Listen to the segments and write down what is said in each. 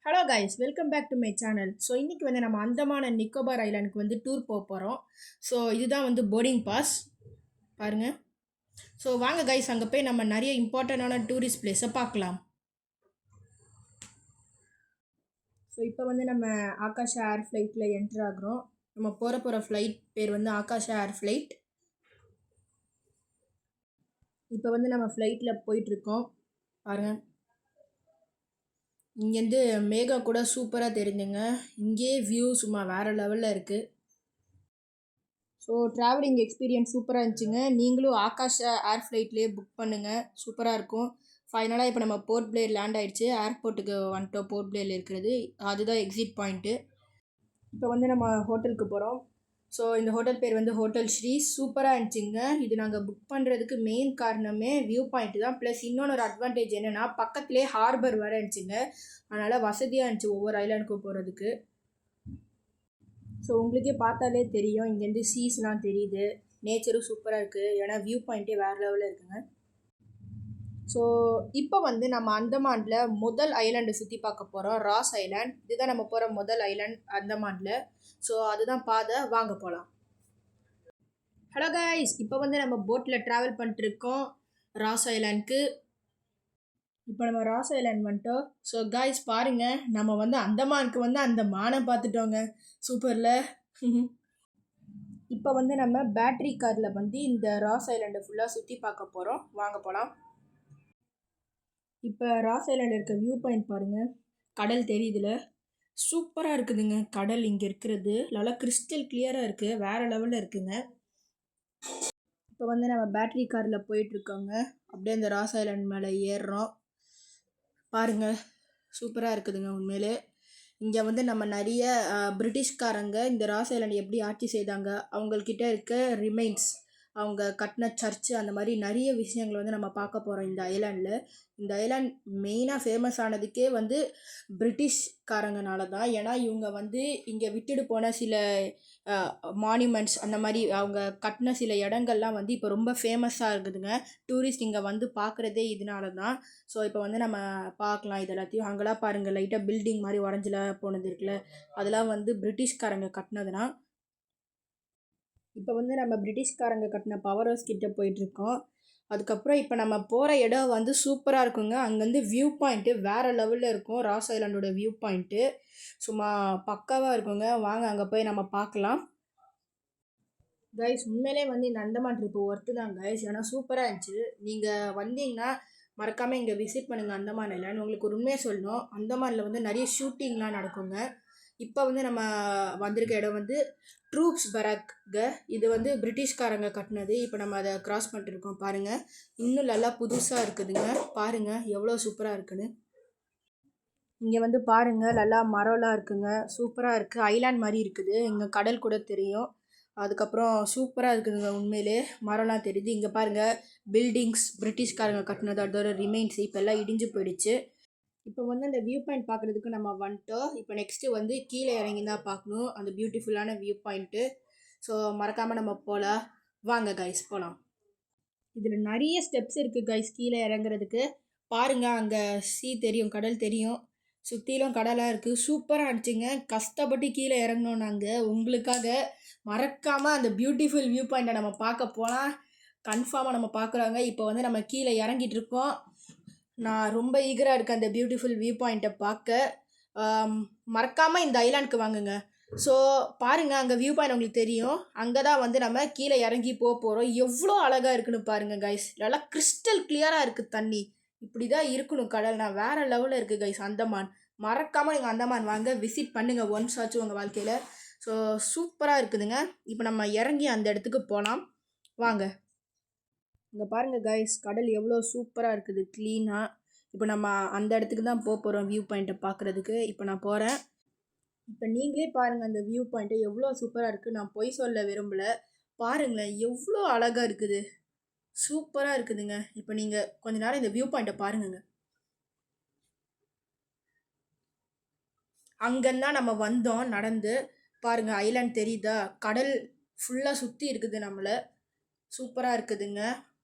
Hello guys, welcome back to my channel. So இன்றைக்கி வந்து நம்ம அந்தமான் அண்ட் நிக்கோபார் ஐலாண்டுக்கு வந்து டூர் போக போகிறோம். ஸோ இதுதான் வந்து போர்டிங் பாஸ் பாருங்கள். ஸோ வாங்க கைஸ், அங்கே போய் நம்ம நிறைய இம்பார்ட்டண்டான டூரிஸ்ட் பிளேஸை பார்க்கலாம். ஸோ இப்போ வந்து நம்ம ஆகாஷா ஏர் ஃப்ளைட்டில் என்ட்ரு ஆகுறோம். நம்ம போகிற ஃப்ளைட் பேர் வந்து ஆகாஷா ஏர் ஃப்ளைட். இப்போ வந்து நம்ம ஃப்ளைட்டில் போயிட்டுருக்கோம் பாருங்கள். இங்கேருந்து மேகம் கூட சூப்பராக தெரிஞ்சுங்க. இங்கேயே வியூ சும்மா வேறு லெவலில் இருக்குது. ஸோ ட்ராவலிங் எக்ஸ்பீரியன்ஸ் சூப்பராக இருந்துச்சுங்க. நீங்களும் ஆகாஷா ஏர் ஃப்ளைட்லேயே புக் பண்ணுங்கள், சூப்பராக இருக்கும். ஃபைனலாக இப்போ நம்ம போர்ட் பிளேயர் லேண்ட் ஆகிடுச்சு. ஏர்போர்ட்டுக்கு வந்துட்டோம். போர்ட் பிளேயரில் இருக்கிறது அதுதான் எக்ஸிட் பாயிண்ட்டு. இப்போ வந்து நம்ம ஹோட்டலுக்கு போகிறோம். ஸோ இந்த ஹோட்டல் பேர் வந்து ஹோட்டல் ஸ்ரீ. சூப்பராக இருந்துச்சுங்க. இது நாங்கள் புக் பண்ணுறதுக்கு மெயின் காரணமே வியூ பாயிண்ட்டு தான். ப்ளஸ் இன்னொன்று ஒரு அட்வான்டேஜ் என்னென்னா பக்கத்துலேயே ஹார்பர் வர இருந்துச்சுங்க. அதனால் வசதியாக இருந்துச்சு ஒவ்வொரு ஐலாண்டுக்கும் போகிறதுக்கு. ஸோ உங்களுக்கே பார்த்தாலே தெரியும், இங்கேருந்து சீஸ்லாம் தெரியுது. நேச்சரும் சூப்பராக இருக்குது. ஏன்னா வியூ பாயிண்ட்டே வேறு லெவலில் இருக்குங்க. ஸோ இப்போ வந்து நம்ம அந்தமானில் முதல் ஐலாண்டை சுற்றி பார்க்க போகிறோம், ராஸ் ஐலாண்ட். இதுதான் நம்ம போகிற முதல் ஐலாண்ட் அந்தமானில். ஸோ அதுதான் பாதை, வாங்க போகலாம். ஹலோ கைஸ், இப்போ வந்து நம்ம போட்டில் ட்ராவல் பண்ணிட்டுருக்கோம் ராஸ் ஐலாண்டுக்கு. இப்போ நம்ம ராஸ் ஐலாண்ட் வந்துட்டோம். ஸோ கைஸ் பாருங்கள், நம்ம வந்து அந்தமானுக்கு வந்து அந்த மானை பார்த்துட்டோங்க. சூப்பரில். இப்போ வந்து நம்ம பேட்ரி காரில் வந்து இந்த ராஸ் ஐலாண்டை ஃபுல்லாக சுற்றி பார்க்க போகிறோம், வாங்க போகலாம். இப்போ ராஸ் ஐலாண்டில் இருக்க வியூ பாயிண்ட் பாருங்கள். கடல் தெரியுதுல, சூப்பராக இருக்குதுங்க. கடல் இங்கே இருக்கிறது நல்லா கிறிஸ்டல் கிளியராக இருக்குது, வேறு லெவலில் இருக்குங்க. இப்போ வந்து நம்ம பேட்ரி காரில் போயிட்டுருக்கோங்க. அப்படியே இந்த ராஸ் ஐலாண்ட் மேலே ஏறுறோம் பாருங்கள். சூப்பராக இருக்குதுங்க உண்மையிலே. இங்கே வந்து நம்ம நிறைய பிரிட்டிஷ்காரங்க இந்த ராஸ் ஐலாண்ட் எப்படி ஆட்சி செய்தாங்க, அவங்கக்கிட்ட இருக்க ரிமைன்ஸ், அவங்க கட்டின சர்ச்சு, அந்த மாதிரி நிறைய விஷயங்கள் வந்து நம்ம பார்க்க போகிறோம் இந்த ஐலாண்டில். இந்த ஐலாண்ட் மெயினாக ஃபேமஸ் ஆனதுக்கே வந்து பிரிட்டிஷ்காரங்கனால தான். ஏன்னா இவங்க வந்து இங்கே விட்டுட்டு போன சில மானுமெண்ட்ஸ், அந்த மாதிரி அவங்க கட்டின சில இடங்கள்லாம் வந்து இப்போ ரொம்ப ஃபேமஸாக இருக்குதுங்க. டூரிஸ்ட் இங்கே வந்து பார்க்குறதே இதனால தான். ஸோ இப்போ வந்து நம்ம பார்க்கலாம் இது எல்லாத்தையும். அங்கெல்லாம் பாருங்கள், லைட்டாக பில்டிங் மாதிரி உடஞ்சலாம் போனது இருக்குல்ல, அதெல்லாம் வந்து பிரிட்டிஷ்காரங்க கட்டினதுனா. இப்போ வந்து நம்ம பிரிட்டிஷ்காரங்க கட்டின பவர் ஹவுஸ் கிட்டே போயிட்டுருக்கோம். அதுக்கப்புறம் இப்போ நம்ம போகிற இடம் வந்து சூப்பராக இருக்குங்க. அங்கேருந்து வியூ பாயிண்ட்டு வேறு லெவலில் இருக்கும். ராஸ் ஐலாண்டோட வியூ பாயிண்ட்டு சும்மா பக்காவாக இருக்குங்க. வாங்க அங்கே போய் நம்ம பார்க்கலாம். கைஸ் உண்மையிலே வந்து இந்த அந்தமான் ட்ரிப்பு ஒர்த்து தான் கைஸ். ஏன்னா சூப்பராக இருந்துச்சு. நீங்கள் வந்தீங்கன்னா மறக்காமல் இங்கே விசிட் பண்ணுங்கள் அந்தமான் ஐலாண்ட். உங்களுக்கு ஒரு உண்மையை சொல்லணும், அந்தமானில் வந்து நிறைய ஷூட்டிங்லாம் நடக்குங்க. இப்போ வந்து நம்ம வந்திருக்க இடம் வந்து ட்ரூப்ஸ் பராக்ங்க. இது வந்து பிரிட்டிஷ்காரங்க கட்டினது. இப்போ நம்ம அதை கிராஸ் பண்ணிட்டுருக்கோம் பாருங்கள். இன்னும் நல்லா புதுசாக இருக்குதுங்க. பாருங்கள் எவ்வளோ சூப்பராக இருக்குன்னு. இங்கே வந்து பாருங்கள், நல்லா மரம்லாம் இருக்குங்க. சூப்பராக இருக்குது. ஐலாண்ட் மாதிரி இருக்குது. இங்கே கடல் கூட தெரியும். அதுக்கப்புறம் சூப்பராக இருக்குதுங்க உண்மையிலே. மரம்லாம் தெரியுது. இங்கே பாருங்கள், பில்டிங்ஸ் பிரிட்டிஷ்காரங்க கட்டினது, அதோட ரிமைன்ஸ் இப்போ எல்லாம் இடிஞ்சு போயிடுச்சு. இப்போ வந்து அந்த வியூ பாயிண்ட் பார்க்குறதுக்கு நம்ம வந்துட்டோம். இப்போ நெக்ஸ்ட்டு வந்து கீழே இறங்கி தான் பார்க்கணும் அந்த பியூட்டிஃபுல்லான வியூ பாயிண்ட்டு. ஸோ மறக்காமல் நம்ம போகலாம், வாங்க கைஸ் போகலாம். இதில் நிறைய ஸ்டெப்ஸ் இருக்குது கைஸ் கீழே இறங்குறதுக்கு. பாருங்கள், அங்கே தெரியும், கடல் தெரியும். சுற்றிலும் கடலாக இருக்குது. சூப்பராக இருந்துச்சுங்க. கஷ்டப்பட்டு கீழே இறங்கணும் நாங்கள் உங்களுக்காக. மறக்காமல் அந்த பியூட்டிஃபுல் வியூ பாயிண்ட்டை நம்ம பார்க்க போனால் கன்ஃபார்மாக நம்ம பார்க்குறாங்க. இப்போ வந்து நம்ம கீழே இறங்கிட்டு இருக்கோம். நான் ரொம்ப ஈகராக இருக்கேன் அந்த பியூட்டிஃபுல் வியூ பாயிண்ட்டை பார்க்க. மறக்காமல் இந்த ஐலாண்டுக்கு வாங்குங்க. ஸோ பாருங்கள், அங்கே வியூ பாயிண்ட் உங்களுக்கு தெரியும். அங்கே தான் வந்து நம்ம கீழே இறங்கி போக போகிறோம். எவ்வளோ அழகாக இருக்குன்னு பாருங்கள் கைஸ். நல்லா கிறிஸ்டல் கிளியராக இருக்குது தண்ணி. இப்படி தான் இருக்கணும் கடல்னா. வேறு லெவலில் இருக்குது கைஸ் அந்தமான். மறக்காமல் நீங்கள் அந்தமான் வாங்க, விசிட் பண்ணுங்கள் ஒன்ஸ் ஆச்சும் உங்கள் வாழ்க்கையில். ஸோ சூப்பராக இருக்குதுங்க. இப்போ நம்ம இறங்கி அந்த இடத்துக்கு போகலாம், வாங்க. இங்கே பாருங்கள் கைஸ், கடல் எவ்வளோ சூப்பராக இருக்குது க்ளீனாக. இப்போ நம்ம அந்த இடத்துக்கு தான் போக போகிறோம் வியூ பாயிண்ட்டை பார்க்குறதுக்கு. இப்போ நான் போகிறேன். இப்போ நீங்களே பாருங்கள் அந்த வியூ பாயிண்ட்டை எவ்வளோ சூப்பராக இருக்குது. நான் பொய் சொல்ல விரும்பலை, பாருங்களேன் எவ்வளோ அழகாக இருக்குது. சூப்பராக இருக்குதுங்க. இப்போ நீங்கள் கொஞ்ச நேரம் இந்த வியூ பாயிண்ட்டை பாருங்கங்க. அங்கேருந்தா நம்ம வந்தோம் நடந்து. பாருங்கள் ஐலாண்ட் தெரியுதா, கடல் ஃபுல்லாக சுற்றி இருக்குது நம்மளை. சூப்பராக இருக்குதுங்க.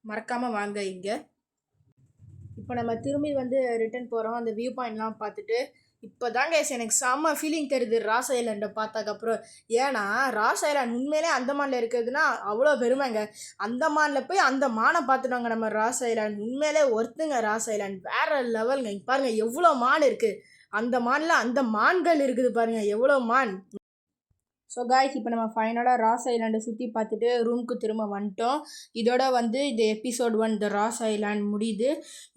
மறக்காமல் வாங்க இங்கே. இப்போ நம்ம திரும்பி வந்து ரிட்டன் போகிறோம். அந்த வியூ பாயிண்ட்லாம் பார்த்துட்டு இப்போ தான் கைஸ் எனக்கு செம்ம ஃபீலிங் தெரியுது ராஸ் ஐலாண்டை பார்த்ததுக்கப்புறம். ஏன்னா ராஸ் ஐலாண்ட் உண்மையிலே அந்தமானில் இருக்கிறதுனா அவ்வளோ பெருமைங்க. அந்தமானில் போய் அந்த மானை பார்த்துட்டாங்க நம்ம ராஸ் ஐலாண்ட். உண்மையிலே ஒர்த்துங்க ராஸ் ஐலாண்ட், வேற லெவலுங்க. இங்க பாருங்க எவ்வளோ மான் இருக்குது. அந்த மானில் அந்த மான்கள் இருக்குது பாருங்க, எவ்வளோ மான். ஸோ காய்ஸ், இப்போ நம்ம ஃபைனலாக ராஸ் ஐலாண்டை சுற்றி பார்த்துட்டு ரூமுக்கு திரும்ப வந்துட்டோம். இதோட வந்து இந்த எபிசோட் 1 த ராஸ் ஐலாண்ட் முடியுது.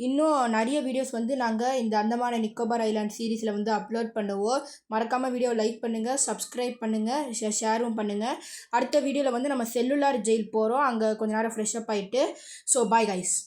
இன்னும் நிறைய வீடியோஸ் வந்து நாங்கள் இந்த அந்தமான் அண்ட் நிக்கோபார் ஐலாண்ட் சீரீஸில் வந்து அப்லோட் பண்ணுவோம். மறக்காமல் வீடியோ லைக் பண்ணுங்கள், சப்ஸ்கிரைப் பண்ணுங்கள், ஷேரும் பண்ணுங்கள். அடுத்த வீடியோவில் வந்து நம்ம செல்லுலார் ஜெயில் போகிறோம். அங்கே கொஞ்ச நேரம் ஃப்ரெஷ்அப் ஆகிட்டு. So bye guys.